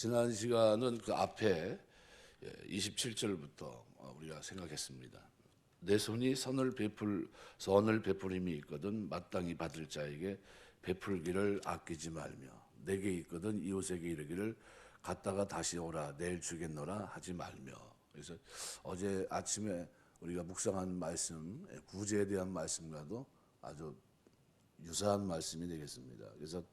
지난 시간은 그 앞에 27절부터 우리가 생각했습니다. 내 손이 선을 베풀림이 있거든 마땅히 받을 자에게 베풀기를 아끼지 말며 내게 있거든 이웃에게 이르기를 갔다가 다시 오라 내일 주겠노라 하지 말며. 그래서 어제 아침에 우리가 묵상한 말씀, 구제에 대한 말씀과도 아주 유사한 말씀이 되겠습니다. 그래서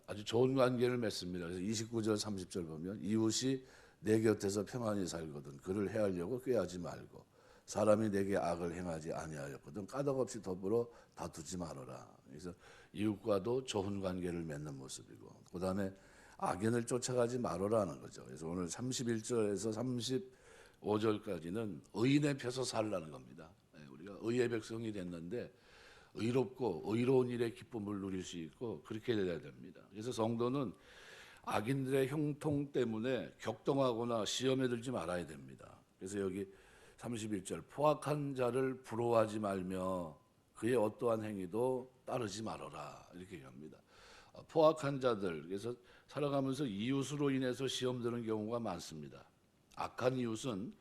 아주 좋은 관계를 맺습니다. 그래서 29절 30절 보면 이웃이 내 곁에서 평안히 살거든 그를 해하려고 꾀하지 말고 사람이 내게 악을 행하지 아니하였거든 까닭없이 더불어 다투지 말아라. 그래서 이웃과도 좋은 관계를 맺는 모습이고 그 다음에 악인을 쫓아가지 말아라는 거죠. 그래서 오늘 31절에서 35절까지는 의인의 펴서 살라는 겁니다. 우리가 의의 백성이 됐는데 의롭고 의로운 일의 기쁨을 누릴 수 있고 그렇게 돼야 됩니다. 그래서 성도는 악인들의 형통 때문에 격동하거나 시험에 들지 말아야 됩니다. 그래서 여기 31절 포악한 자를 부러워하지 말며 그의 어떠한 행위도 따르지 말아라 이렇게 얘기합니다. 포악한 자들, 그래서 살아가면서 이웃으로 인해서 시험 드는 경우가 많습니다. 악한 이웃은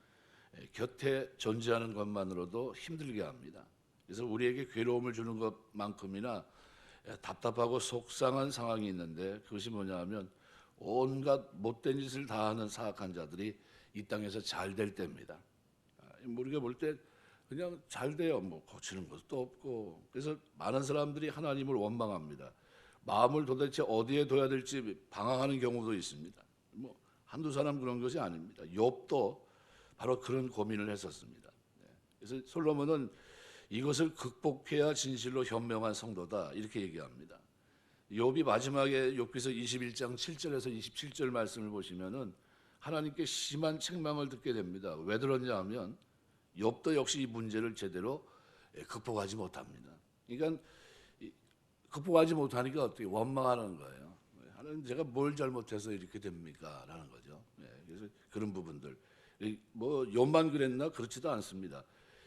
곁에 존재하는 것만으로도 힘들게 합니다. 그래서 우리에게 괴로움을 주는 것만큼이나 답답하고 속상한 상황이 있는데 그것이 뭐냐 하면 온갖 못된 짓을 다하는 사악한 자들이 이 땅에서 잘 될 때입니다. 우리가 볼 때 그냥 잘 돼요. 뭐 고치는 것도 없고. 그래서 많은 사람들이 하나님을 원망합니다. 마음을 도대체 어디에 둬야 될지 방황하는 경우도 있습니다. 뭐 한두 사람 그런 것이 아닙니다. 욥도 바로 그런 고민을 했었습니다. 그래서 솔로몬은 이것을 극복해야 진실로 현명한 성도다 이렇게 얘기합니다. 욥이 마지막에 욥기서 21장 7절에서 27절 말씀을 보시면은 하나님께 심한 책망을 듣게 됩니다. 왜 그러냐 하면 욥도 역시 이 문제를 제대로 극복하지 못합니다. 그러니까 극복하지 못하니까 어떻게 원망하는 거예요. 하나님 제가 뭘 잘못해서 이렇게 됩니까? 라는 거죠. 그래서 그런 부분들 뭐 욥만 그랬나? 그렇지도 않습니다.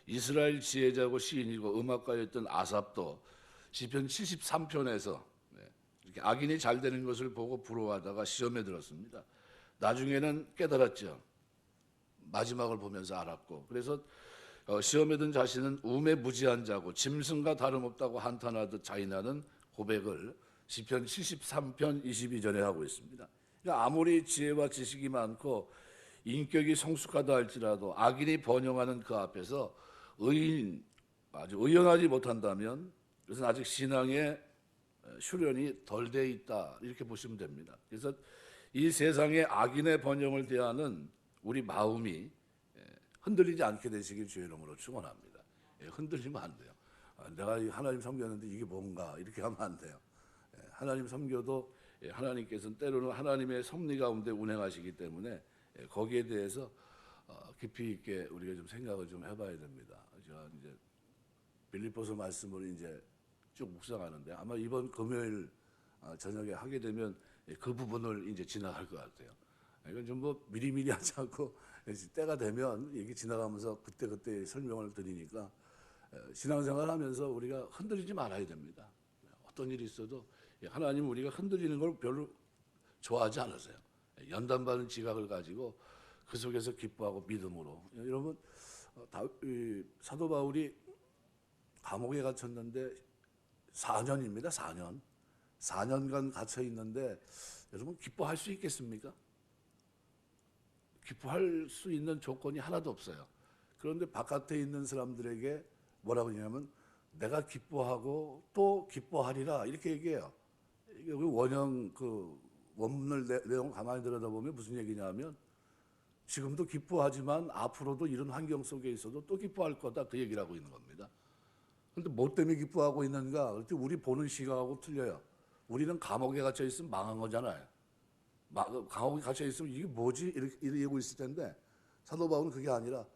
이스라엘 지혜자고 시인이고 음악가였던 아삽도 시편 73편에서 이렇게 악인이 잘 되는 것을 보고 부러워하다가 시험에 들었습니다. 나중에는 깨달았죠. 마지막을 보면서 알았고 그래서 시험에 든 자신은 우매무지한 자고 짐승과 다름없다고 한탄하듯 자인하는 고백을 시편 73편 22절에 하고 있습니다. 그러니까 아무리 지혜와 지식이 많고 인격이 성숙하다 할지라도 악인이 번영하는 그 앞에서 의인 아주 의연하지 못한다면 그것은 아직 신앙의 수련이 덜 돼 있다 이렇게 보시면 됩니다. 그래서 이 세상의 악인의 번영을 대하는 우리 마음이 흔들리지 않게 되시길 주의 이름으로 축원합니다. 흔들리면 안 돼요. 내가 하나님 섬겼는데 이게 뭔가 이렇게 하면 안 돼요. 하나님 섬겨도 하나님께서는 때로는 하나님의 섭리 가운데 운행하시기 때문에 거기에 대해서 깊이 있게 우리가 좀 생각을 좀 해봐야 됩니다. 제가 이제 빌립보서 말씀을 이제 쭉 묵상하는데 아마 이번 금요일 저녁에 하게 되면 그 부분을 이제 지나갈 것 같아요. 이건 좀 뭐 미리미리 하지 않고 때가 되면 얘기 지나가면서 그때 설명을 드리니까 신앙생활 하면서 우리가 흔들리지 말아야 됩니다. 어떤 일이 있어도 하나님은 우리가 흔들리는 걸 별로 좋아하지 않으세요. 연단받은 지각을 가지고 그 속에서 기뻐하고 믿음으로. 여러분 사도 바울이 감옥에 갇혔는데 4년입니다. 4년간 갇혀 있는데 여러분 기뻐할 수 있겠습니까? 기뻐할 수 있는 조건이 하나도 없어요. 그런데 바깥에 있는 사람들에게 뭐라고 하냐면 내가 기뻐하고 또 기뻐하리라 이렇게 얘기해요. 여기 원형 그 원문을 내용 가만히 들여다보면 무슨 얘기냐면 지금도 기뻐하지만 앞으로도 이런 환경 속에 있어도 또 기뻐할 거다 그 얘기를 하고 있는 겁니다. 그런데 뭐 때문에 기뻐하고 있는가? 우리 보는 시각하고 틀려요. 우리는 감옥에 갇혀 있으면 망한 거잖아요. 감옥에 갇혀 있으면 이게 뭐지? 이러고 있을 텐데 사도 바울은 그게 아니라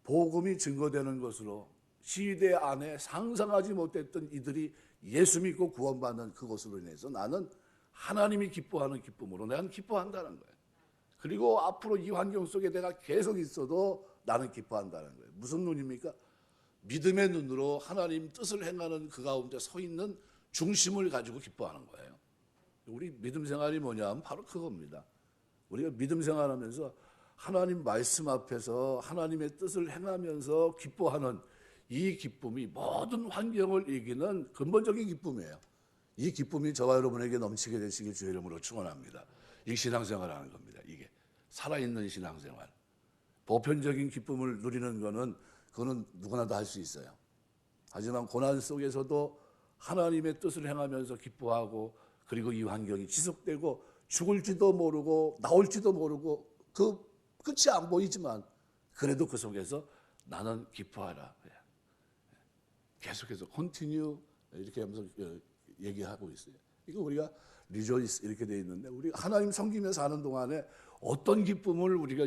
복음이 증거되는 것으로 시대 안에 상상하지 못했던 이들이 예수 믿고 구원받는 그것으로 인해서 나는 하나님이 기뻐하는 기쁨으로 내가 기뻐한다는 거예요. 그리고 앞으로 이 환경 속에 내가 계속 있어도 나는 기뻐한다는 거예요. 무슨 눈입니까? 믿음의 눈으로 하나님 뜻을 행하는 그 가운데 서 있는 중심을 가지고 기뻐하는 거예요. 우리 믿음 생활이 뭐냐 하면 바로 그겁니다. 우리가 믿음 생활하면서 하나님 말씀 앞에서 하나님의 뜻을 행하면서 기뻐하는 이 기쁨이 모든 환경을 이기는 근본적인 기쁨이에요. 이 기쁨이 저와 여러분에게 넘치게 되시길 주의 이름으로 축원합니다. 이 신앙생활하는 겁니다. 이게 살아있는 신앙생활. 보편적인 기쁨을 누리는 그거는 누구나 다 할 수 있어요. 하지만 고난 속에서도 하나님의 뜻을 행하면서 기뻐하고, 그리고 이 환경이 지속되고 죽을지도 모르고 나올지도 모르고 그 끝이 안 보이지만 그래도 그 속에서 나는 기뻐하라. 계속해서 continue 이렇게 하면서 얘기하고 있어요. 이거 우리가 rejoice 이렇게 돼 있는데, 우리가 하나님 섬기면서 사는 동안에 어떤 기쁨을 우리가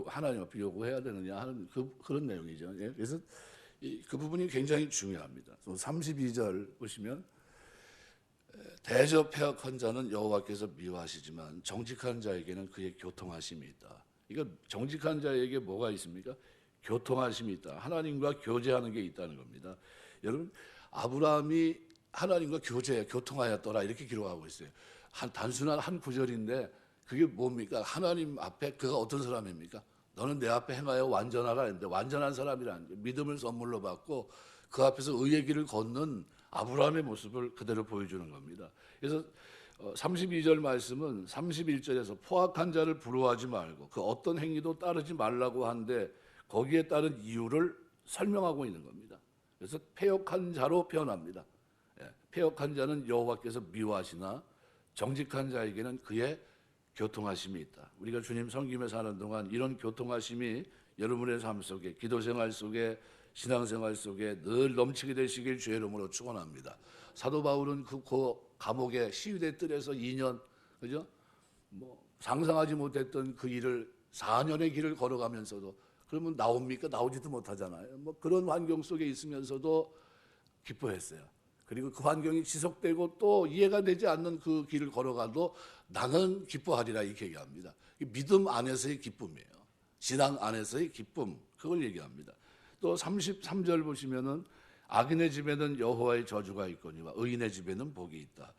하나님 앞에 요구해야 되느냐 하는 그런 내용이죠. 그래서 그 부분이 굉장히 중요합니다. 32절 보시면, 대접폐역한 자는 여호와께서 미워하시지만 정직한 자에게는 그의 교통하심이 있다. 이거 정직한 자에게 뭐가 있습니까? 교통하심이 있다. 하나님과 교제하는 게 있다는 겁니다. 여러분, 아브라함이 하나님과 교통하였더라 이렇게 기록하고 있어요. 단순한 한 구절인데 그게 뭡니까? 하나님 앞에 그가 어떤 사람입니까? 너는 내 앞에 행하여 완전하라 했는데, 완전한 사람이라는 게 믿음을 선물로 받고 그 앞에서 의의 길을 걷는 아브라함의 모습을 그대로 보여주는 겁니다. 그래서 32절 말씀은 31절에서 포악한 자를 부러워하지 말고 그 어떤 행위도 따르지 말라고 하는데, 거기에 따른 이유를 설명하고 있는 겁니다. 그래서 패역한 자로 표현합니다. 패역한 자는 여호와께서 미워하시나 정직한 자에게는 그의 교통하심이 있다. 우리가 주님 섬기며 사는 동안 이런 교통하심이 여러분의 삶 속에, 기도생활 속에, 신앙생활 속에 늘 넘치게 되시길 주의 이름으로 축원합니다. 사도 바울은 그 감옥에 시위대 뜰에서 2년, 그죠? 상상하지 못했던 그 일을 4년의 길을 걸어가면서도, 그러면 나옵니까? 나오지도 못하잖아요. 그런 환경 속에 있으면서도 기뻐했어요. 그리고 그 환경이 지속되고 또 이해가 되지 않는 그 길을 걸어가도 나는 기뻐하리라 이렇게 얘기합니다. 믿음 안에서의 기쁨이에요. 신앙 안에서의 기쁨, 그걸 얘기합니다. 또 33절 보시면은 악인의 집에는 여호와의 저주가 있거니와 의인의 집에는 복이 있다.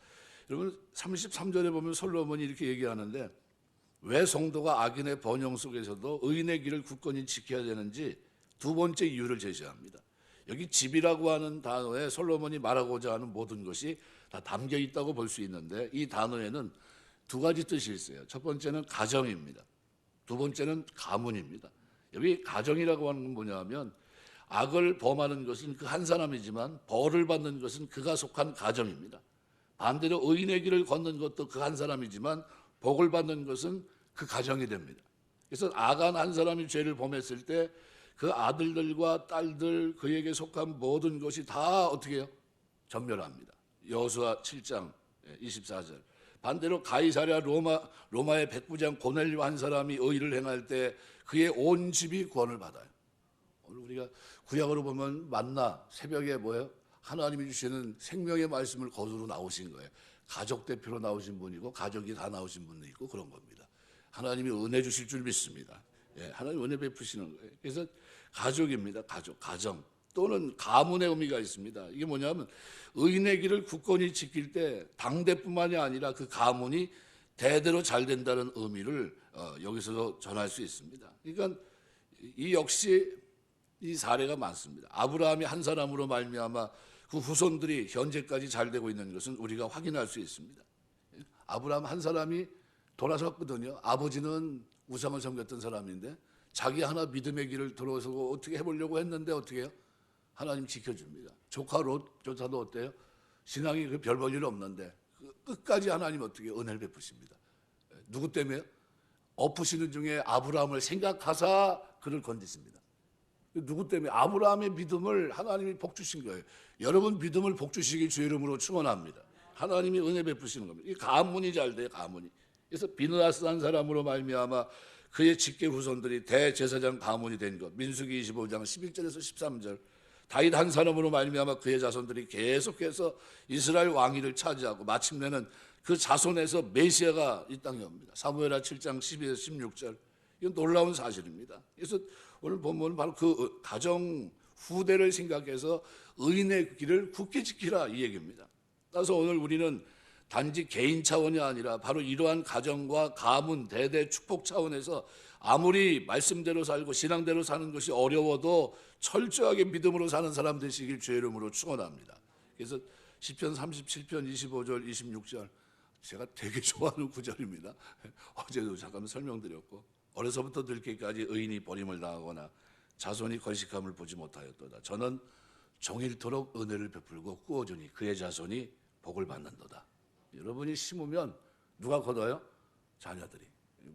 여러분, 33절에 보면 솔로몬이 이렇게 얘기하는데, 왜 성도가 악인의 번영 속에서도 의인의 길을 굳건히 지켜야 되는지 두 번째 이유를 제시합니다. 여기 집이라고 하는 단어에 솔로몬이 말하고자 하는 모든 것이 다 담겨 있다고 볼 수 있는데, 이 단어에는 두 가지 뜻이 있어요. 첫 번째는 가정입니다. 두 번째는 가문입니다. 여기 가정이라고 하는 건 뭐냐면, 악을 범하는 것은 그 한 사람이지만 벌을 받는 것은 그가 속한 가정입니다. 반대로 의인의 길을 걷는 것도 그 한 사람이지만 복을 받는 것은 그 가정이 됩니다. 그래서 악한 한 사람이 죄를 범했을 때 그 아들들과 딸들, 그에게 속한 모든 것이 다 어떻게 해요? 전멸합니다. 여호수아 7장 24절. 반대로 가이사랴 로마의 백부장 고넬료 한 사람이 의를 행할 때 그의 온 집이 구원을 받아요. 오늘 우리가 구약으로 보면 만나 새벽에 뭐예요? 하나님이 주시는 생명의 말씀을 거두러 나오신 거예요. 가족 대표로 나오신 분이고 가족이 다 나오신 분도 있고 그런 겁니다. 하나님이 은혜 주실 줄 믿습니다. 하나님 은혜 베푸시는 거예요. 그래서 가족입니다. 가정 또는 가문의 의미가 있습니다. 이게 뭐냐면 의인의 길을 굳건히 지킬 때 당대뿐만이 아니라 그 가문이 대대로 잘 된다는 의미를 여기서도 전할 수 있습니다. 그러니까 이 역시 이 사례가 많습니다. 아브라함이 한 사람으로 말미암아 그 후손들이 현재까지 잘 되고 있는 것은 우리가 확인할 수 있습니다. 아브라함 한 사람이 돌아섰거든요. 아버지는 우상을 섬겼던 사람인데 자기 하나 믿음의 길을 들어서 어떻게 해보려고 했는데 어떻게 해요? 하나님 지켜줍니다. 조카 롯조차도 어때요? 신앙이 별 볼 일 없는데 끝까지 하나님 어떻게 은혜를 베푸십니다. 누구 때문에요? 엎으시는 중에 아브라함을 생각하사 그를 건지십니다. 누구 때문에? 아브라함의 믿음을 하나님이 복 주신 거예요. 여러분 믿음을 복 주시길 주의 이름으로 축원합니다. 하나님이 은혜 베푸시는 겁니다. 이 가문이 잘 돼요, 가문이. 그래서 비느하스 한 사람으로 말미암아 그의 직계 후손들이 대제사장 가문이 된 것. 민수기 25장 11절에서 13절. 다윗 한 사람으로 말미암아 그의 자손들이 계속해서 이스라엘 왕위를 차지하고 마침내는 그 자손에서 메시아가 이 땅에 옵니다. 사무엘하 7장 12에서 16절. 이건 놀라운 사실입니다. 그래서 오늘 본문은 바로 그 가정 후대를 생각해서 의인의 길을 굳게 지키라 이 얘기입니다. 따라서 오늘 우리는 단지 개인 차원이 아니라 바로 이러한 가정과 가문, 대대 축복 차원에서 아무리 말씀대로 살고 신앙대로 사는 것이 어려워도 철저하게 믿음으로 사는 사람 되시길 주의 이름으로 축원합니다. 그래서 시편 37편 25절 26절 제가 되게 좋아하는 구절입니다. 어제도 잠깐 설명드렸고, 어려서부터 늙기까지 의인이 버림을 당하거나 자손이 건식함을 보지 못하였도다. 저는 종일토록 은혜를 베풀고 꾸어주니 그의 자손이 복을 받는도다. 여러분이 심으면 누가 거둬요? 자녀들이.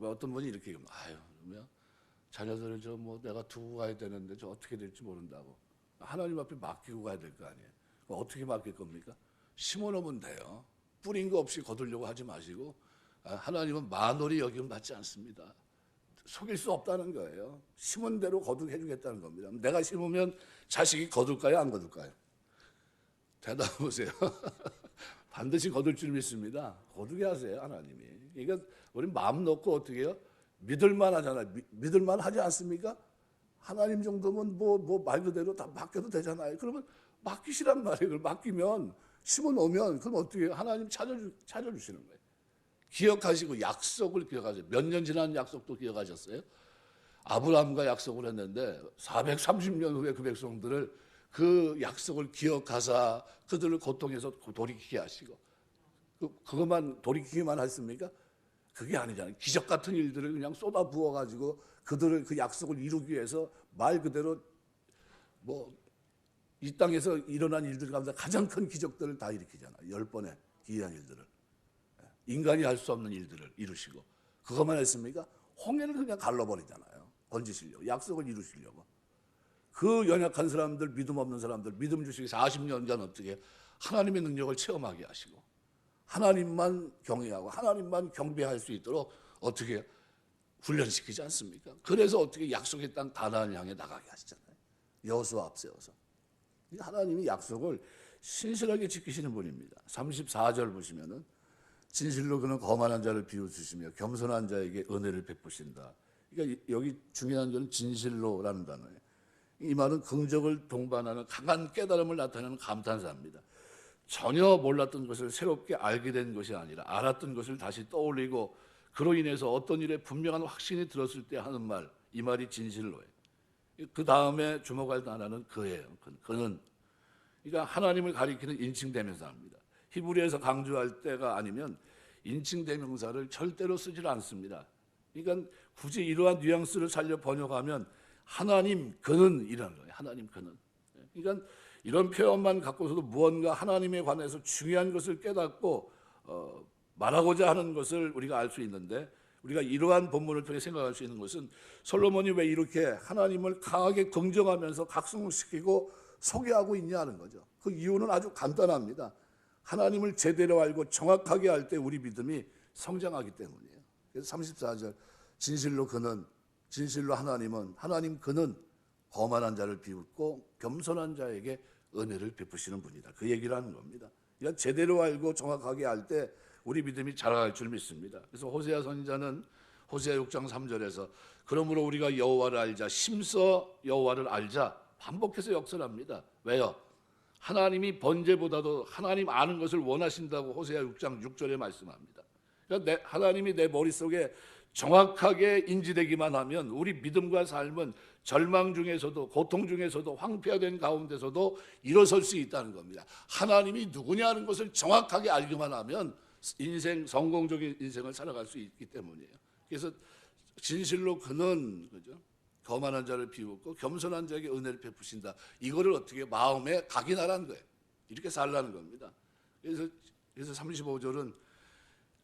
어떤 분이 이렇게 얘기하면, 아유, 그러면 자녀들을 저 뭐 내가 두고 가야 되는데 저 어떻게 될지 모른다고. 하나님 앞에 맡기고 가야 될 거 아니에요. 어떻게 맡길 겁니까? 심어놓으면 돼요. 뿌린 거 없이 거두려고 하지 마시고, 하나님은 만월이 여김 받지 않습니다. 속일 수 없다는 거예요. 심은 대로 거두게 해주겠다는 겁니다. 내가 심으면 자식이 거둘까요? 안 거둘까요? 대답해 보세요. 반드시 거둘 줄 믿습니다. 거두게 하세요, 하나님이. 그러니까 우리 마음 놓고 어떻게 해요? 믿을만 하잖아요. 믿을만 하지 않습니까? 하나님 정도면 뭐 말 그대로 다 맡겨도 되잖아요. 그러면 맡기시란 말이에요. 그걸 맡기면 심어 놓으면 그럼 어떻게 해요? 하나님 찾아주시는 거예요. 기억하시고 약속을 기억하세요. 몇 년 지난 약속도 기억하셨어요? 아브라함과 약속을 했는데 430년 후에 그 백성들을 그 약속을 기억하사 그들을 고통에서 돌이키게 하시고, 그것만 돌이키기만 했습니까? 그게 아니잖아요. 기적 같은 일들을 그냥 쏟아 부어가지고 그들을 그 약속을 이루기 위해서 말 그대로 뭐 이 땅에서 일어난 일들 가운데 가장 큰 기적들을 다 일으키잖아요. 10번의 기이한 일들을. 인간이 할 수 없는 일들을 이루시고, 그것만 했습니까? 홍해를 그냥 갈라버리잖아요. 건지시려고, 약속을 이루시려고. 그 연약한 사람들, 믿음 없는 사람들, 믿음 주시기 40년 전 어떻게 하나님의 능력을 체험하게 하시고, 하나님만 경외하고 하나님만 경배할 수 있도록 어떻게 훈련시키지 않습니까? 그래서 어떻게 약속의 땅 가나안을 향해 나가게 하시잖아요. 여호수아 앞세워서. 하나님이 약속을 신실하게 지키시는 분입니다. 34절 보시면은 진실로 그는 거만한 자를 비웃으시며 겸손한 자에게 은혜를 베푸신다. 그러니까 여기 중요한 것은 진실로라는 단어예요. 이 말은 긍정을 동반하는 강한 깨달음을 나타내는 감탄사입니다. 전혀 몰랐던 것을 새롭게 알게 된 것이 아니라 알았던 것을 다시 떠올리고 그로 인해서 어떤 일에 분명한 확신이 들었을 때 하는 말, 이 말이 진실로예요. 그 다음에 주목할 단어는 그예요. 그는. 그러니까 하나님을 가리키는 인칭대명사입니다. 히브리에서 강조할 때가 아니면 인칭대명사를 절대로 쓰질 않습니다. 그러니까 굳이 이러한 뉘앙스를 살려 번역하면 하나님 그는 이라는 거예요. 하나님 그는. 그러니까 이런 표현만 갖고서도 무언가 하나님에 관해서 중요한 것을 깨닫고 말하고자 하는 것을 우리가 알 수 있는데, 우리가 이러한 본문을 통해 생각할 수 있는 것은 솔로몬이 왜 이렇게 하나님을 강하게 긍정하면서 각성시키고 소개하고 있냐는 거죠. 그 이유는 아주 간단합니다. 하나님을 제대로 알고 정확하게 할 때 우리 믿음이 성장하기 때문이에요. 그래서 34절 진실로 그는, 진실로 하나님은, 하나님 그는 거만한 자를 비웃고 겸손한 자에게 은혜를 베푸시는 분이다. 그 얘기를 하는 겁니다. 그러니까 제대로 알고 정확하게 할 때 우리 믿음이 자라갈 줄 믿습니다. 그래서 호세아 선지자는 호세아 6장 3절에서 그러므로 우리가 여호와를 알자, 심서 여호와를 알자 반복해서 역설합니다. 왜요? 하나님이 번제보다도 하나님 아는 것을 원하신다고 호세아 6장 6절에 말씀합니다. 그러니까 하나님이 내 머릿속에 정확하게 인지되기만 하면 우리 믿음과 삶은 절망 중에서도 고통 중에서도 황폐화된 가운데서도 일어설 수 있다는 겁니다. 하나님이 누구냐는 것을 정확하게 알기만 하면 인생, 성공적인 인생을 살아갈 수 있기 때문이에요. 그래서 진실로 그는, 그죠? 거만한 자를 비웃고 겸손한 자에게 은혜를 베푸신다. 이거를 어떻게 마음에 각인하라는 거예요. 이렇게 살라는 겁니다. 그래서 35절은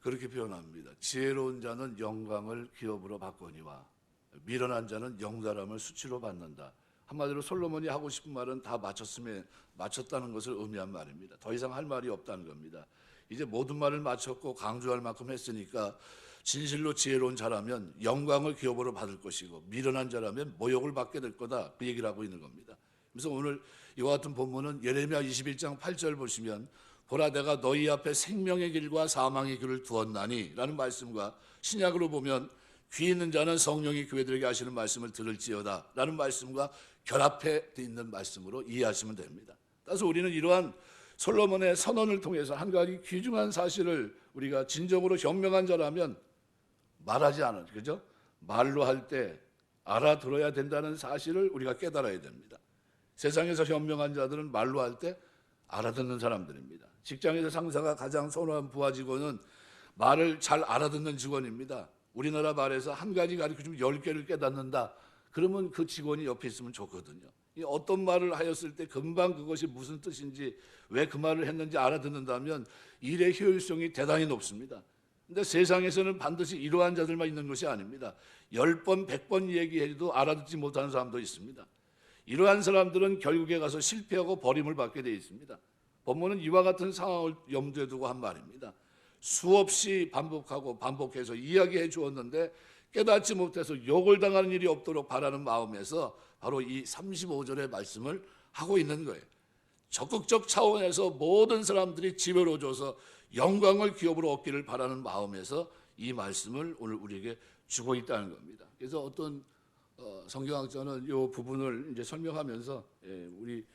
그렇게 표현합니다. 지혜로운 자는 영광을 기업으로 받거니와 미련한 자는 영달함을 수치로 받는다. 한마디로 솔로몬이 하고 싶은 말은 다 마쳤다는 것을 의미한 말입니다. 더 이상 할 말이 없다는 겁니다. 이제 모든 말을 마쳤고 강조할 만큼 했으니까 진실로 지혜로운 자라면 영광을 기업으로 받을 것이고 미련한 자라면 모욕을 받게 될 거다. 그 얘기를 하고 있는 겁니다. 그래서 오늘 이와 같은 본문은 예레미야 21장 8절 보시면 보라 내가 너희 앞에 생명의 길과 사망의 길을 두었나니 라는 말씀과 신약으로 보면 귀 있는 자는 성령이 교회들에게 하시는 말씀을 들을지어다 라는 말씀과 결합해 있는 말씀으로 이해하시면 됩니다. 따라서 우리는 이러한 솔로몬의 선언을 통해서 한 가지 귀중한 사실을 우리가 진정으로 현명한 자라면 말하지 않은, 그죠? 말로 할 때 알아들어야 된다는 사실을 우리가 깨달아야 됩니다. 세상에서 현명한 자들은 말로 할 때 알아듣는 사람들입니다. 직장에서 상사가 가장 선호한 부하 직원은 말을 잘 알아듣는 직원입니다. 우리나라 말에서 한 가지 가르쳐주면 10개를 깨닫는다. 그러면 그 직원이 옆에 있으면 좋거든요. 어떤 말을 하였을 때 금방 그것이 무슨 뜻인지, 왜 그 말을 했는지 알아듣는다면 일의 효율성이 대단히 높습니다. 근데 세상에서는 반드시 이러한 자들만 있는 것이 아닙니다. 10번, 100번 얘기해도 알아듣지 못하는 사람도 있습니다. 이러한 사람들은 결국에 가서 실패하고 버림을 받게 되어 있습니다. 본문은 이와 같은 상황을 염두에 두고 한 말입니다. 수없이 반복해서 이야기해 주었는데 깨닫지 못해서 욕을 당하는 일이 없도록 바라는 마음에서 바로 이 35절의 말씀을 하고 있는 거예요. 적극적 차원에서 모든 사람들이 지혜로 줘서 영광을 기업으로 얻기를 바라는 마음에서 이 말씀을 오늘 우리에게 주고 있다는 겁니다. 그래서 어떤 성경학자는 이 부분을 이제 설명하면서 우리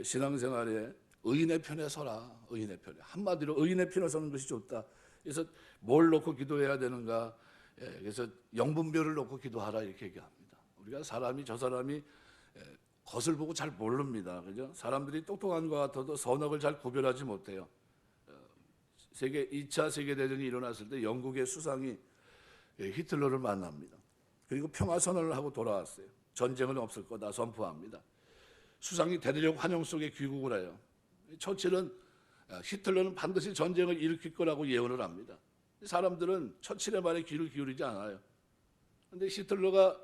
신앙생활에 의인의 편에 서라. 의인의 편에. 한마디로 의인의 편에 서는 것이 좋다. 그래서 뭘 놓고 기도해야 되는가? 그래서 영분별을 놓고 기도하라 이렇게 얘기합니다. 우리가 저 사람이 겉을 보고 잘 모릅니다. 그죠? 사람들이 똑똑한 것 같아도 선악을 잘 구별하지 못해요. 2차 세계대전이 일어났을 때 영국의 수상이 히틀러를 만납니다. 그리고 평화선언을 하고 돌아왔어요. 전쟁은 없을 거다 선포합니다. 수상이 대대적 환영 속에 귀국을 해요. 처칠은 히틀러는 반드시 전쟁을 일으킬 거라고 예언을 합니다. 사람들은 처칠의 말에 귀를 기울이지 않아요. 그런데 히틀러가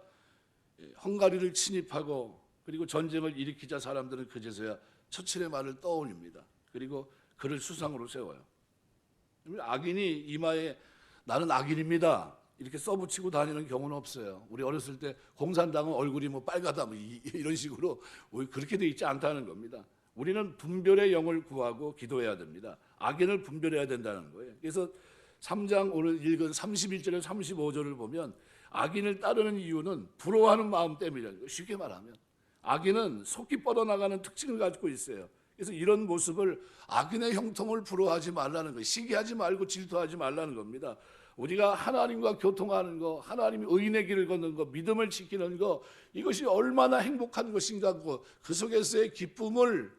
헝가리를 침입하고 그리고 전쟁을 일으키자 사람들은 그제서야 처칠의 말을 떠올립니다. 그리고 그를 수상으로 세워요. 악인이 이마에 나는 악인입니다 이렇게 써붙이고 다니는 경우는 없어요. 우리 어렸을 때 공산당은 얼굴이 뭐 빨갛다 뭐 이런 식으로 그렇게 돼 있지 않다는 겁니다. 우리는 분별의 영을 구하고 기도해야 됩니다. 악인을 분별해야 된다는 거예요. 그래서 3장 오늘 읽은 31절에 35절을 보면 악인을 따르는 이유는 부러워하는 마음 때문이라는 거예요. 쉽게 말하면 악인은 속기 뻗어나가는 특징을 가지고 있어요. 그래서 이런 모습을 악인의 형통을 부러워하지 말라는 거예요. 시기하지 말고 질투하지 말라는 겁니다. 우리가 하나님과 교통하는 거, 하나님이 의인의 길을 걷는 거, 믿음을 지키는 거, 이것이 얼마나 행복한 것인가, 그 속에서의 기쁨을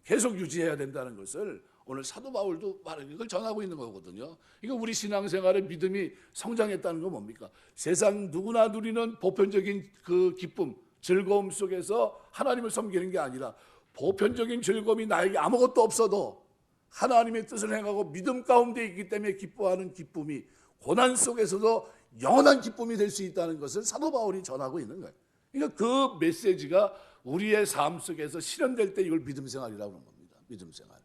계속 유지해야 된다는 것을 오늘 사도 바울도 이걸 전하고 있는 거거든요. 이거 우리 신앙생활의 믿음이 성장했다는 건 뭡니까? 세상 누구나 누리는 보편적인 그 기쁨, 즐거움 속에서 하나님을 섬기는 게 아니라 보편적인 즐거움이 나에게 아무것도 없어도 하나님의 뜻을 행하고 믿음 가운데 있기 때문에 기뻐하는 기쁨이 고난 속에서도 영원한 기쁨이 될 수 있다는 것을 사도 바울이 전하고 있는 거예요. 그러니까 그 메시지가 우리의 삶 속에서 실현될 때 이걸 믿음 생활이라고 하는 겁니다. 믿음 생활.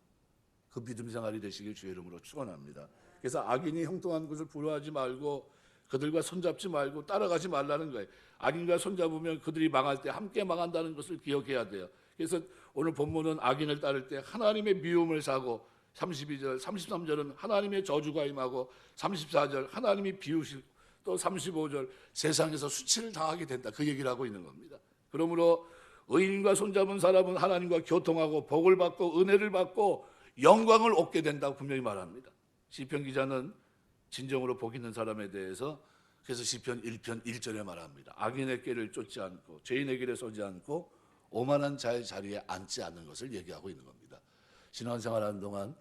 그 믿음 생활이 되시길 주의 이름으로 축원합니다. 그래서 악인이 형통한 것을 부러워하지 말고 그들과 손잡지 말고 따라가지 말라는 거예요. 악인과 손잡으면 그들이 망할 때 함께 망한다는 것을 기억해야 돼요. 그래서 오늘 본문은 악인을 따를 때 하나님의 미움을 사고 32절, 33절은 하나님의 저주가 임하고 34절 하나님이 비우실, 또 35절 세상에서 수치를 당하게 된다. 그 얘기를 하고 있는 겁니다. 그러므로 의인과 손잡은 사람은 하나님과 교통하고 복을 받고 은혜를 받고 영광을 얻게 된다고 분명히 말합니다. 시편 기자는 진정으로 복 있는 사람에 대해서 그래서 시편 1편 1절에 말합니다. 악인의 길을 쫓지 않고 죄인의 길에 서지 않고 오만한 자의 자리에 앉지 않는 것을 얘기하고 있는 겁니다. 신앙생활하는 동안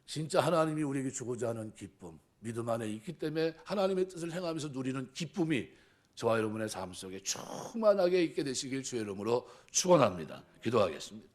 진짜 하나님이 우리에게 주고자 하는 기쁨, 믿음 안에 있기 때문에 하나님의 뜻을 행하면서 누리는 기쁨이 저와 여러분의 삶 속에 충만하게 있게 되시길 주의 이름으로 축원합니다. 기도하겠습니다.